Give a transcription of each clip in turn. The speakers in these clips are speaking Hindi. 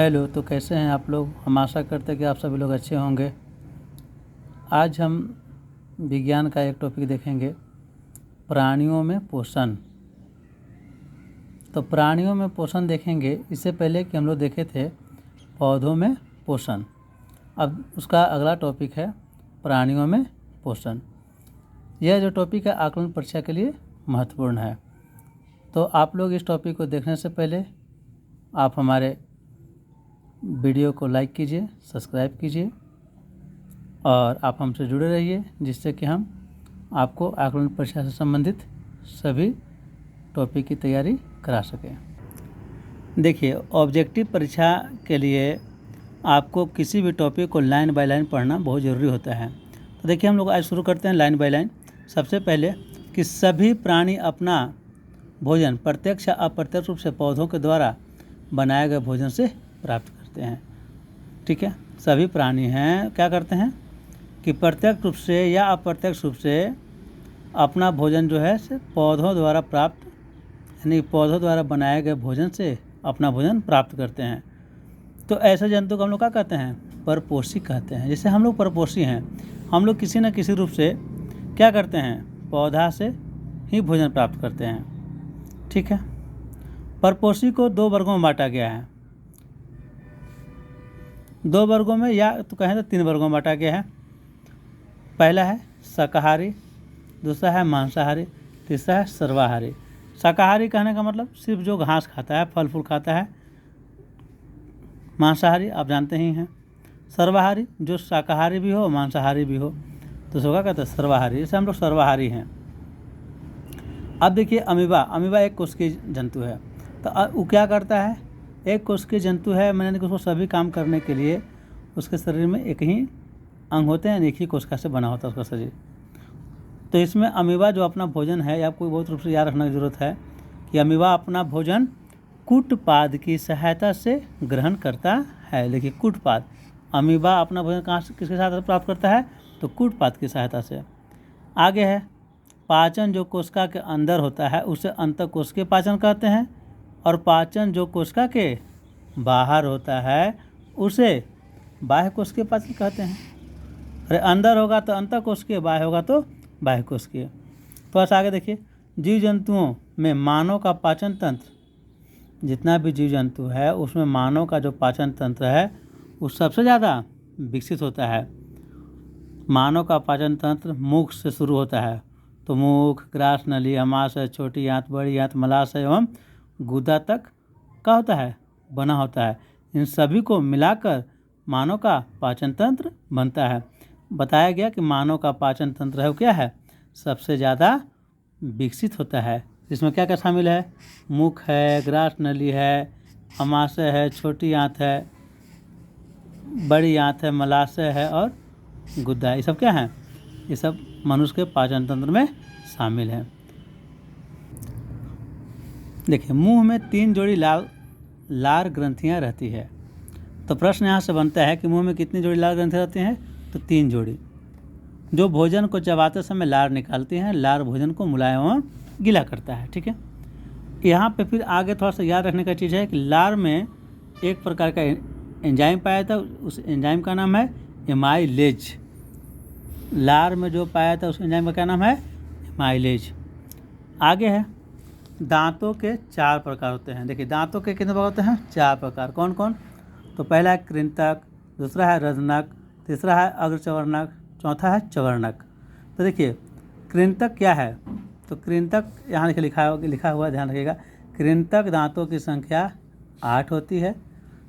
हेलो, तो कैसे हैं आप लोग। हम आशा करते हैं कि आप सभी लोग अच्छे होंगे। आज हम विज्ञान का एक टॉपिक देखेंगे, प्राणियों में पोषण। तो प्राणियों में पोषण देखेंगे, इससे पहले कि हम लोग देखे थे पौधों में पोषण। अब उसका अगला टॉपिक है प्राणियों में पोषण। यह जो टॉपिक है आकलन परीक्षा के लिए महत्वपूर्ण है। तो आप लोग इस टॉपिक को देखने से पहले आप हमारे वीडियो को लाइक कीजिए, सब्सक्राइब कीजिए और आप हमसे जुड़े रहिए, जिससे कि हम आपको आकलन परीक्षा से संबंधित सभी टॉपिक की तैयारी करा सकें। देखिए, ऑब्जेक्टिव परीक्षा के लिए आपको किसी भी टॉपिक को लाइन बाय लाइन पढ़ना बहुत ज़रूरी होता है। तो देखिए, हम लोग आज शुरू करते हैं लाइन बाय लाइन। सबसे पहले कि सभी प्राणी अपना भोजन प्रत्यक्ष या अप्रत्यक्ष रूप से पौधों के द्वारा बनाए गए भोजन से प्राप्त करते हैं। ठीक है, सभी प्राणी हैं क्या करते हैं कि प्रत्यक्ष रूप से या अप्रत्यक्ष रूप से अपना भोजन जो है से पौधों द्वारा प्राप्त, यानी पौधों द्वारा बनाए गए भोजन से अपना भोजन प्राप्त करते हैं। तो ऐसे जंतु को हम लोग क्या कहते हैं, परपोषी कहते हैं। जैसे हम लोग परपोषी हैं, हम लोग किसी न किसी रूप से क्या करते हैं, पौधा से ही भोजन प्राप्त करते हैं। ठीक है, परपोषी को दो वर्गों में बांटा गया है। दो वर्गों में या तो कहें तो तीन वर्गों में बांटा गया है। पहला है शाकाहारी, दूसरा है मांसाहारी, तीसरा है सर्वाहारी। शाकाहारी कहने का मतलब सिर्फ जो घास खाता है, फल फूल खाता है। मांसाहारी आप जानते ही हैं। सर्वाहारी जो शाकाहारी भी हो मांसाहारी भी हो, तो उसको क्या कहते हैं, सर्वाहारी। जैसे हम लोग सर्वाहारी हैं। अब देखिए अमीबा एक कोशिकीय जंतु है। तो वो क्या करता है, एक कोशिकीय जंतु है, मैंने उसको सभी काम करने के लिए उसके शरीर में एक ही अंग होते हैं, एक ही कोशिका से बना होता है उसका शरीर। तो इसमें अमीबा जो अपना भोजन है, आपको बहुत रूप से याद रखने की जरूरत है कि अमीबा अपना भोजन कूटपाद की सहायता से ग्रहण करता है। देखिए कूटपाद, अमीबा अपना भोजन कहाँ से, किसके सहायता से प्राप्त करता है, तो कूटपाद की सहायता से। आगे है पाचन, जो कोशिका के अंदर होता है उसे अंतःकोशिकीय पाचन कहते हैं, और पाचन जो कोशिका के बाहर होता है उसे बाह्य कोशिकीय पाचन कहते हैं। अरे अंदर होगा तो अंतःकोशिकीय, बाह्य होगा तो बाह्य कोशिकीय। थोड़ा सा आगे देखिए, जीव जंतुओं में मानव का पाचन तंत्र, जितना भी जीव जंतु है उसमें मानव का जो पाचन तंत्र है वो सबसे ज़्यादा विकसित होता है। मानव का पाचन तंत्र मुख से शुरू होता है। तो मुख, ग्रास नली, अमाशय, छोटी आंत, बड़ी आंत, मलाशय एवं गुदा तक का होता है, बना होता है। इन सभी को मिलाकर मानव का पाचन तंत्र बनता है। बताया गया कि मानव का पाचन तंत्र है वो क्या है, सबसे ज़्यादा विकसित होता है। इसमें क्या क्या शामिल है, मुख है, ग्रास नली है, अमाशय है, छोटी आंत है, बड़ी आंत है, मलाशय है और गुदा। ये सब क्या है, ये सब मनुष्य के पाचन तंत्र में शामिल है। देखिए, मुंह में 3 जोड़ी लार ग्रंथियां रहती है। तो प्रश्न यहाँ से बनता है कि मुंह में कितनी जोड़ी लार ग्रंथियां रहती हैं, तो 3 जोड़ी, जो भोजन को चबाते समय लार निकालती हैं। लार भोजन को मुलायम और गीला करता है। ठीक है, यहाँ पे फिर आगे थोड़ा सा याद रखने का चीज़ है कि लार में एक प्रकार का एंजाइम पाया था, उस एंजाइम का नाम है एमाइलेज। लार में जो पाया था उस एंजाइम का क्या नाम है, एमाइलेज। आगे है दांतों के 4 प्रकार होते हैं। देखिए दांतों के कितने प्रकार होते हैं, 4 प्रकार। कौन कौन, तो पहला है कृंतक, दूसरा है रजनक, तीसरा है अग्रचवर्णक, चौथा है चवर्णक। तो देखिए कृंतक क्या है, तो कृंतक यहाँ लिखा हुआ ध्यान रखिएगा। कृंतक दांतों की संख्या 8 होती है।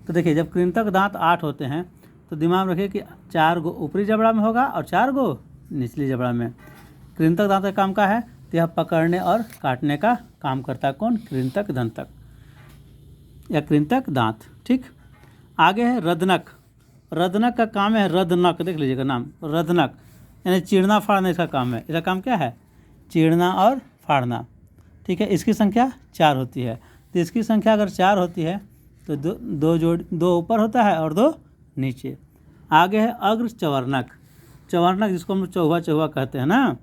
तो देखिए जब कृंतक दांत 8 होते हैं तो दिमाग में रखिए कि 4 गो ऊपरी जबड़ा में होगा और 4 गो निचली जबड़ा में। कृंतक दांत का काम क्या है, तो यह पकड़ने और काटने का काम करता है। कौन, कृंतक दंतक या कृंतक दांत। ठीक, आगे है रदनक। रदनक का काम है, रदनक देख लीजिएगा नाम, रदनक यानी चीरना फाड़ना इसका काम है। इसका काम क्या है, चीरना और फाड़ना। ठीक है, इसकी संख्या 4 होती है। तो इसकी संख्या अगर 4 होती है तो दो ऊपर होता है और 2 नीचे। आगे है अग्र चवर्णक। चवर्णक जिसको हम चौहा कहते हैं ना,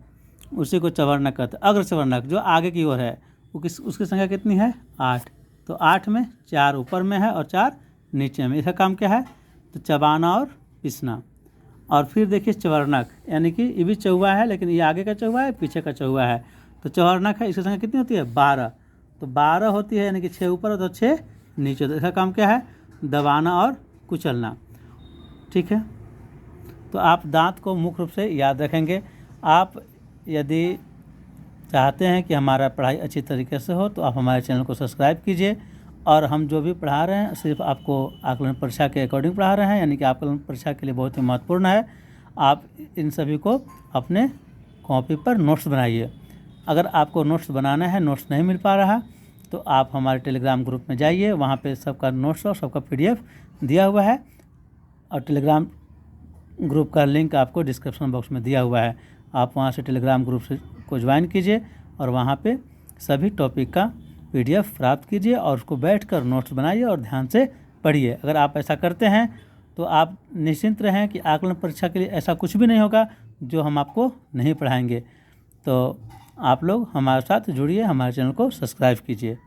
उसी को चवर्णक कहते हैं। अग्र चवर्णक जो आगे की ओर है वो उसकी संख्या कितनी है, 8। तो 8 में 4 ऊपर में है और 4 नीचे में। इसका काम क्या है? तो चबाना और पीसना। और फिर देखिए चवर्णक, यानी कि ये भी चौवा है, लेकिन ये आगे का चौवा है, पीछे का चौवा है। तो चवर्णक है, इसकी संख्या कितनी होती है? 12। तो 12 होती है, यानी कि 6 ऊपर तो 6 नीचे। तो इसका काम क्या है? दबाना और कुचलना। ठीक है, तो आप दांत को मुख्य रूप से याद रखेंगे। आप यदि चाहते हैं कि हमारा पढ़ाई अच्छी तरीके से हो तो आप हमारे चैनल को सब्सक्राइब कीजिए। और हम जो भी पढ़ा रहे हैं सिर्फ आपको आकलन परीक्षा के अकॉर्डिंग पढ़ा रहे हैं, यानी कि आकलन परीक्षा के लिए बहुत ही महत्वपूर्ण है। आप इन सभी को अपने कॉपी पर नोट्स बनाइए। अगर आपको नोट्स बनाना है, नोट्स नहीं मिल पा रहा, तो आप हमारे टेलीग्राम ग्रुप में जाइए, वहाँ पे सबका नोट्स और सबका PDF दिया हुआ है। और टेलीग्राम ग्रुप का लिंक आपको डिस्क्रिप्शन बॉक्स में दिया हुआ है। आप वहाँ से टेलीग्राम ग्रुप से को ज्वाइन कीजिए और वहाँ पे सभी टॉपिक का PDF प्राप्त कीजिए और उसको बैठकर नोट्स बनाइए और ध्यान से पढ़िए। अगर आप ऐसा करते हैं तो आप निश्चिंत रहें कि आकलन परीक्षा के लिए ऐसा कुछ भी नहीं होगा जो हम आपको नहीं पढ़ाएंगे। तो आप लोग हमारे साथ जुड़िए, हमारे चैनल को सब्सक्राइब कीजिए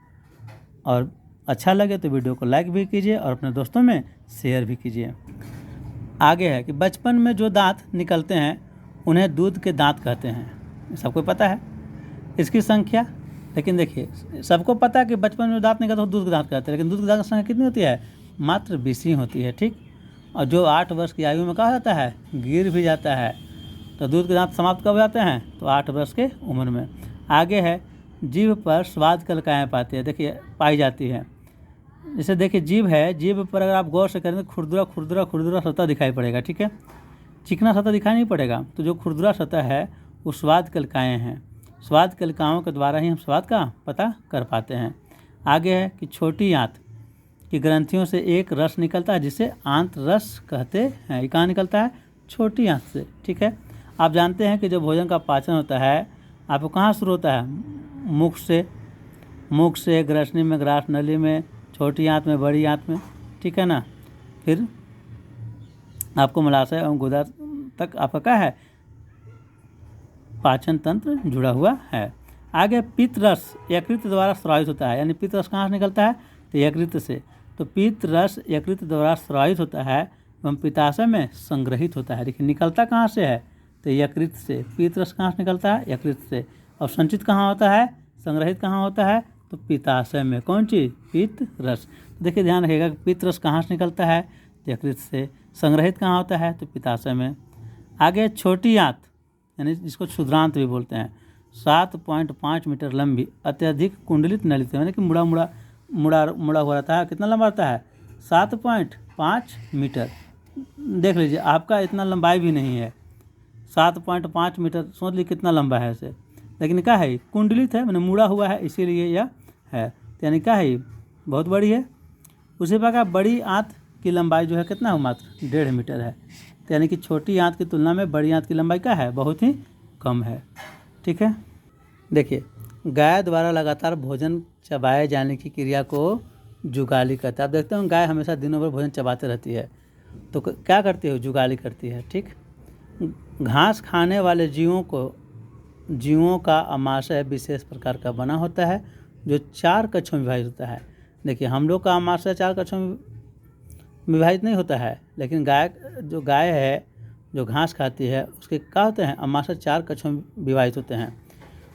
और अच्छा लगे तो वीडियो को लाइक भी कीजिए और अपने दोस्तों में शेयर भी कीजिए। आगे है कि बचपन में जो दांत निकलते हैं उन्हें दूध के दांत कहते हैं, सबको पता है इसकी संख्या। लेकिन देखिए, सबको पता है कि बचपन में दांत निकलते हैं दूध के दांत कहते हैं, लेकिन दूध के दांत की संख्या कितनी होती है? मात्र 20 ही होती है। ठीक, और जो 8 वर्ष की आयु में कहा जाता है गिर भी जाता है। तो दूध के दांत समाप्त कब जाते हैं? तो 8 वर्ष के उम्र में। आगे है, जीभ पर स्वाद कलिकाएँ पाई जाती है। जैसे देखिए जीभ है, जीभ पर अगर आप गौर से करेंगे खुरदुरा खुरदुरा खुरदुरा सतह दिखाई पड़ेगा। ठीक है, चिकना सतह दिखाई नहीं पड़ेगा। तो जो खुरदुरा सतह है वो स्वाद कलिकाएँ हैं। स्वाद कलिकाओं के द्वारा ही हम स्वाद का पता कर पाते हैं। आगे है कि छोटी आंत की ग्रंथियों से एक रस निकलता है जिसे आंत रस कहते हैं। ये कहाँ निकलता है? छोटी आंत से। ठीक है, आप जानते हैं कि जो भोजन का पाचन होता है आपको कहाँ शुरू होता है? मुख से ग्रसनी में, ग्रास नली में, छोटी आंत में, बड़ी आंत में। ठीक है ना, फिर आपको मलाशय एवं गुदा तक आपका क्या है? पाचन तंत्र जुड़ा हुआ है। आगे पित्त रस यकृत द्वारा स्रावित होता है, यानी पित्त रस कहाँ से निकलता है? तो यकृत से। तो पित्त रस यकृत द्वारा स्रावित होता है एवं पित्ताशय में संग्रहित होता है। देखिए निकलता कहाँ से है? तो यकृत से। पित्त रस कहाँ से निकलता है? यकृत से। और संचित कहाँ होता है? संग्रहित कहाँ होता है? तो पित्ताशय में। कौन चीज़? पित्त रस। तो देखिए ध्यान रखिएगा कि पित्त रस कहाँ से निकलता है? यकृत से। संग्रहित कहाँ होता है? तो पित्ताशय में। आगे छोटी आंत, यानी जिसको क्षुद्रांत भी बोलते हैं, 7.5 मीटर लंबी अत्यधिक कुंडलित नलिका, यानी कि मुड़ा हुआ रहता है। कितना लंबा रहता है? 7.5 मीटर। देख लीजिए, आपका इतना लंबाई भी नहीं है। 7.5 मीटर, सोच लीजिए कितना लंबा है इसे। लेकिन क्या है? कुंडलित है, मैंने मुड़ा हुआ है, इसीलिए यह है। तो यानी क्या है? बहुत बड़ी है। उसी प्रकार बड़ी आंत की लंबाई जो है कितना है? मात्र 1.5 मीटर है। तो यानी कि छोटी आंत की तुलना में बड़ी आंत की लंबाई क्या है? बहुत ही कम है। ठीक है, देखिए गाय द्वारा लगातार भोजन चबाए जाने की क्रिया को जुगाली कहते हैं। आप देखते हो गाय हमेशा दिनों भर भोजन चबाते रहती है, तो क्या करती है? जुगाली करती है। ठीक, घास खाने वाले जीवों का आमाशय विशेष प्रकार का बना होता है जो 4 कक्षों में विभाजित होता है। देखिए हम लोग का आमाशय 4 कक्षों में विभाजित नहीं होता है, लेकिन गाय है जो घास खाती है उसके क्या होते हैं? आमाशय 4 कक्षों में विभाजित होते हैं।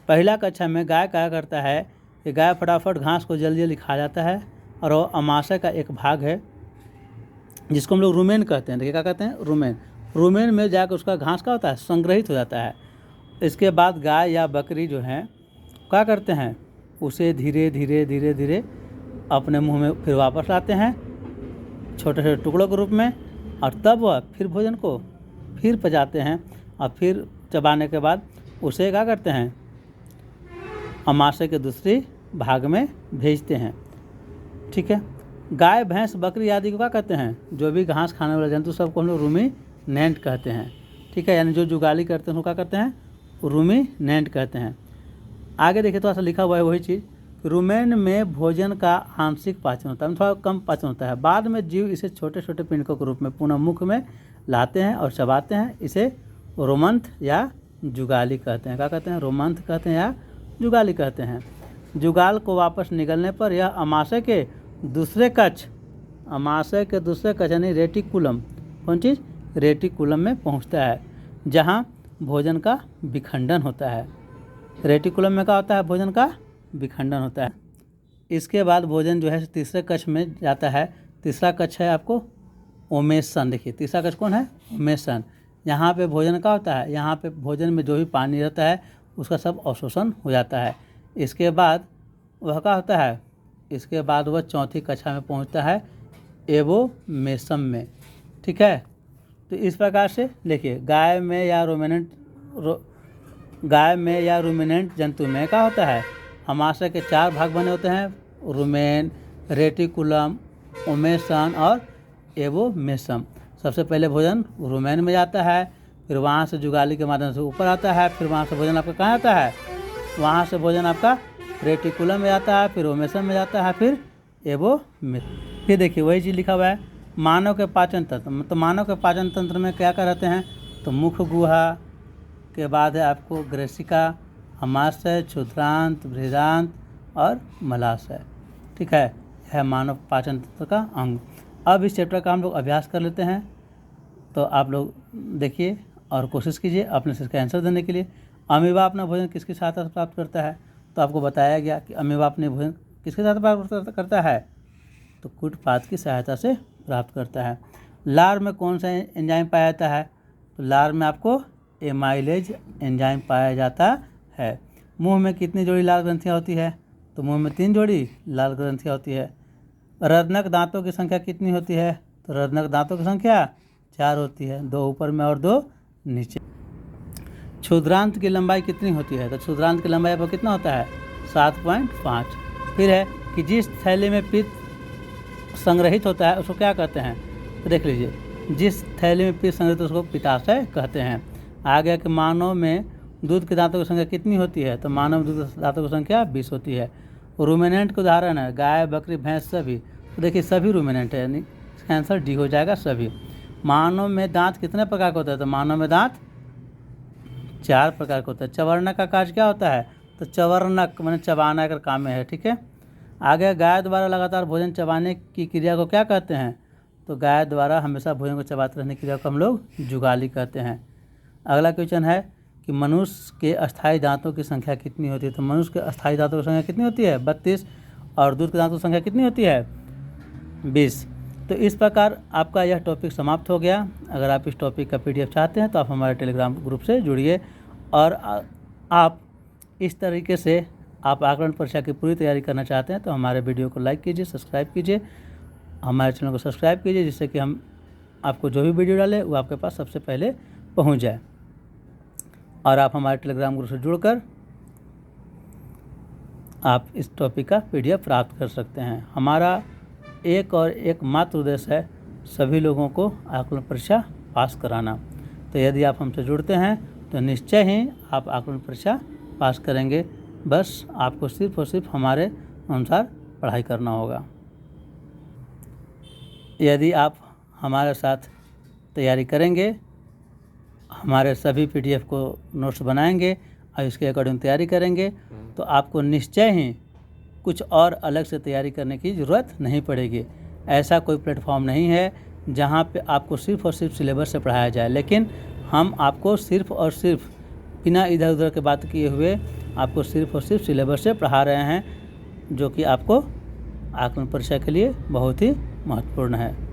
पहला कक्षा में गाय क्या करता है कि गाय फटाफट घास को जल्दी जल्दी खा जाता है, और वो आमाशय का एक भाग है जिसको हम लोग रुमेन कहते हैं। देखिए क्या कहते हैं? रुमेन में जाकर उसका घास का होता है? संग्रहित हो जाता है। इसके बाद गाय या बकरी जो है क्या करते हैं? उसे धीरे धीरे अपने मुंह में फिर वापस लाते हैं छोटे छोटे टुकड़ों के रूप में, और तब वह फिर भोजन को फिर पचाते हैं और फिर चबाने के बाद उसे क्या करते हैं? आमाशय के दूसरी भाग में भेजते हैं। ठीक है, गाय भैंस बकरी आदि को क्या कहते हैं? जो भी घास खाने वाले जंतु सबको हम लोग रूमिनेंट कहते हैं। ठीक है, यानी जो जुगाली करते हैं वो क्या कहते हैं? रूमिनेंट कहते हैं। आगे देखिए थोड़ा सा लिखा हुआ है वही चीज़, रुमेन में भोजन का आंशिक पाचन होता है, थोड़ा कम पाचन होता है। बाद में जीव इसे छोटे छोटे पिंडकों के रूप में पुनः मुख में लाते हैं और चबाते हैं। इसे रोमंथ या जुगाली कहते हैं। क्या कहते हैं? रोमंथ कहते हैं या जुगाली कहते हैं। जुगाल को वापस निगलने पर यह आमाशय के दूसरे कक्ष अमाशय के दूसरे कक्ष यानी रेटिकुलम, कौन चीज़, रेटिकुलम में पहुंचता है, जहां भोजन का विखंडन होता है। रेटिकुलम में क्या होता है, भोजन का विखंडन होता है। इसके बाद भोजन जो है तीसरे कक्ष में जाता है। तीसरा कक्ष है आपको ओमेशन। देखिए तीसरा कक्ष कौन है, ओमेशन। यहाँ पे भोजन का होता है, यहाँ पे भोजन में जो भी पानी रहता है उसका सब अवशोषण हो जाता है। इसके बाद वह क्या होता है, इसके बाद वह चौथी कक्षा में पहुँचता है, एवोमेशन में। ठीक है, तो इस प्रकार से देखिए गाय में या रूमिनेंट जंतु में क्या होता है, अमाशय के 4 भाग बने होते हैं, रूमेन, रेटिकुलम, ओमेशन और एवोमेशन। सबसे पहले भोजन रूमेन में जाता है, फिर वहाँ से जुगाली के माध्यम से ऊपर आता है, फिर वहाँ से भोजन आपका कहाँ आता है, वहाँ से भोजन आपका रेटिकुलम में जाता है, फिर ओमेशन में जाता है, फिर एवोमेशन। फिर देखिए वही चीज़ लिखा हुआ है, मानव के पाचन तंत्र। तो मानव के पाचन तंत्र में क्या क्या रहते हैं, तो मुख गुहा के बाद है आपको ग्रेसिका, अमाशय, क्षुद्रांत, बृहदांत और मलाशय। ठीक है, यह मानव पाचन तंत्र का अंग। अब इस चैप्टर का हम लोग अभ्यास कर लेते हैं। तो आप लोग देखिए और कोशिश कीजिए अपने से इसका आंसर देने के लिए। अमीबा अपना भोजन किसकी सहायता से प्राप्त करता है, तो आपको बताया गया कि अमीबा अपने भोजन किसके साथ प्राप्त करता है, तो कूटपाद की सहायता से प्राप्त करता है। लार में कौन सा एंजाइम पाया जाता है, तो लार में आपको एमाइलेज एंजाइम पाया जाता है। मुंह में कितनी जोड़ी लाल ग्रंथियाँ होती है, तो मुंह में 3 जोड़ी लाल ग्रंथियाँ होती है। रत्नक दांतों की संख्या कितनी होती है, तो रत्नक दांतों की संख्या 4 होती है, 2 ऊपर में और 2 नीचे। क्षुद्रांत की लंबाई कितनी होती है, तो क्षुद्रांत की लंबाई पर कितना होता है, 7.5। फिर है कि जिस थैली में पित्त संग्रहित होता है उसको क्या कहते हैं, तो देख लीजिए, जिस थैली में पित्त संग्रहित उसको पित्ताशय कहते हैं। आगे कि मानव में दूध के दांतों की संख्या कितनी होती है, तो मानव दूध के दांतों की संख्या 20 होती है। रूमिनेंट के उदाहरण है गाय, बकरी, भैंस सभी। तो देखिए सभी रूमिनेंट है, यानी इसका आंसर डी हो जाएगा, सभी। मानव में दांत कितने प्रकार का होता है, तो मानव में दांत 4 प्रकार का होता है। चवर्णक का कार्य क्या होता है, तो चवर्णक मैंने चबाना का काम है। ठीक है, आगे गाय द्वारा लगातार भोजन चबाने की क्रिया को क्या कहते हैं, तो गाय द्वारा हमेशा भोजन को चबाते रहने की क्रिया को हम लोग जुगाली कहते हैं। अगला क्वेश्चन है कि मनुष्य के अस्थायी दांतों की संख्या कितनी होती है, तो मनुष्य के अस्थायी दांतों की संख्या कितनी होती है, 32, और दूध के दांतों की संख्या कितनी होती है, 20। तो इस प्रकार आपका यह टॉपिक समाप्त हो गया। अगर आप इस टॉपिक का PDF चाहते हैं तो आप हमारे टेलीग्राम ग्रुप से जुड़िए, और आप इस तरीके से आप आकलन परीक्षा की पूरी तैयारी करना चाहते हैं तो हमारे वीडियो को लाइक कीजिए, सब्सक्राइब कीजिए, हमारे चैनल को सब्सक्राइब कीजिए, जिससे कि हम आपको जो भी वीडियो डालें वो आपके पास सबसे पहले पहुंच जाए। और आप हमारे टेलीग्राम ग्रुप से जुड़कर आप इस टॉपिक का PDF प्राप्त कर सकते हैं। हमारा एक और एकमात्र उद्देश्य है सभी लोगों को आकलन परीक्षा पास कराना। तो यदि आप हमसे जुड़ते हैं तो निश्चय ही आप आकलन परीक्षा पास करेंगे। बस आपको सिर्फ और सिर्फ हमारे अनुसार पढ़ाई करना होगा। यदि आप हमारे साथ तैयारी करेंगे, हमारे सभी PDF को नोट्स बनाएंगे और इसके अकॉर्डिंग तैयारी करेंगे, तो आपको निश्चय ही कुछ और अलग से तैयारी करने की ज़रूरत नहीं पड़ेगी। ऐसा कोई प्लेटफॉर्म नहीं है जहाँ पे आपको सिर्फ और सिर्फ सिलेबस से पढ़ाया जाए, लेकिन हम आपको सिर्फ और सिर्फ बिना इधर उधर के बात किए हुए आपको सिर्फ और सिर्फ सिलेबस से पढ़ा रहे हैं, जो कि आपको आकलन परीक्षा के लिए बहुत ही महत्वपूर्ण है।